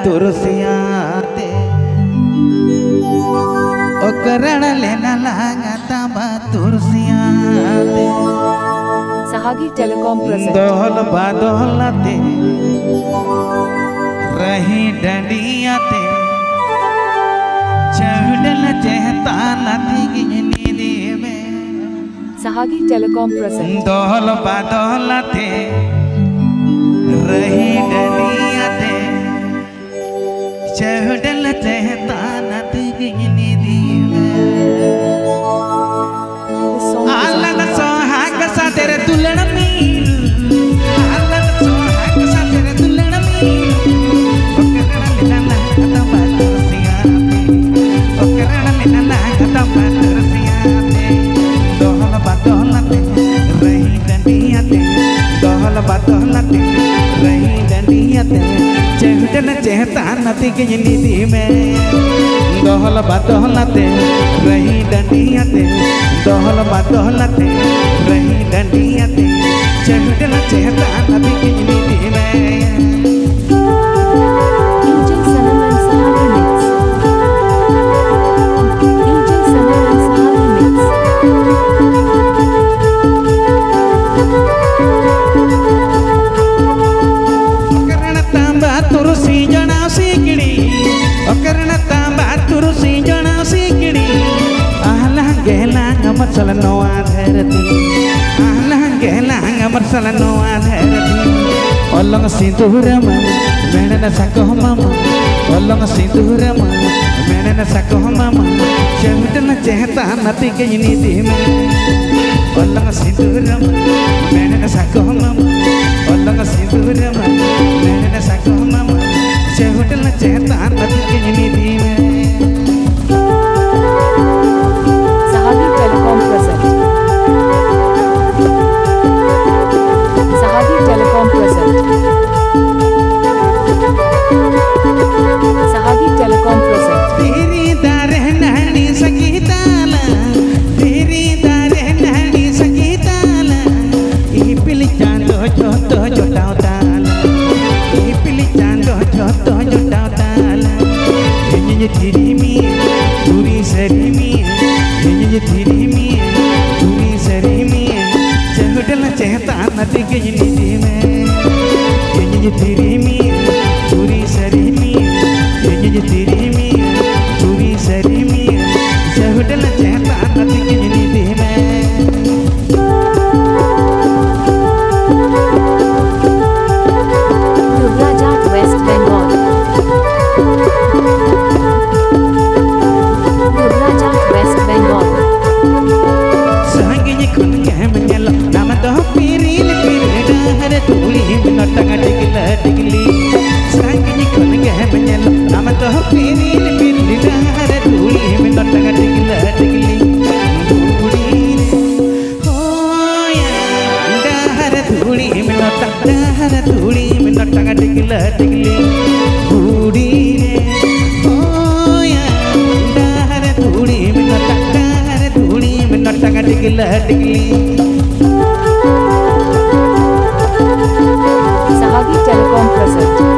तुरसियाते ओ करण लेना लागता तुरसियाते Sahagi Telecom present दोहल बादोलते रही डंडियाते चढ़ल चहता नथी नींदी में Sahagi Telecom present दोहल बादोलते रही डंडियाते चढ़ल चहता नथी नींदी में आलन सोहाग सा तेरे दुल्हन मील आलन सोहाग सा तेरे दुल्हन मील ओकरण लेना लागता तुरसियाते ओकरण लेना लागता तुरसियाते दोहल बादोलते रही डंडियाते दोहल बादोलते रही डंडियाते चढ़ल चहता नदी के नींदी में दोहल बादोलते रही डंडियाते दोहल बादोलते रही डंडियाते चढ़ल चहता नदी के नींदी में DJ Sanam and Sahagi Mix DJ Sanam and Sahagi Mix ओकरण तांबा तुरसी जना सीकड़ी ओकरण तांबा तुरसी जना सीकड़ी आहला गेला मसल नोआ धरती आहला गेला मसल नोआ धरती ओलंग सिंदूरम मेणन सको मामा ओलंग सिंदूरम मेणन सको मामा चढ़ल चहता नदी के नींदी में ओलंग सिंदूरम मेणन सको मामा ओलंग सिंदूरम मेणन सको मामा चढ़ल चहता नदी के नींदी में Sahagi Telecom present Sahagi Telecom present Sahagi Telecom present तेरी दारे नहनी सकी ताला तेरी दारे नहनी सकी ताला ई पिली चांदो जोतो जोटाओ ताला ई पिली चांदो जोतो जोटाओ ताला ये तेरी मिया पूरी सरी मिया ये तेरी मिया पूरी सरी मिया चढ़ल चहता नदी के नींदी में ये तेरी मिया पूरी सरी मिया ये तेरी मिया पूरी सरी मिया चढ़ल चहता नदी के नींदी में Dubrajat West Bengal Dubrajat West Bengal संगी खुन के मंगल नाम तो पीरील पीरड़ा हर तूली बिन टंग टिकला टिकली संगी खुन के मंगल नाम तो पीरील पीरड़ा हर तूली बिन टंग टिकला टिकली बूढ़ी होया हर तूली बिन टंग हर तूली बिन टंग टिकला टिकली बूढ़ी रे होया हर तूली बिन टंग धूड़ी में नटंगा टिकला टिकली Sahagi Telecom present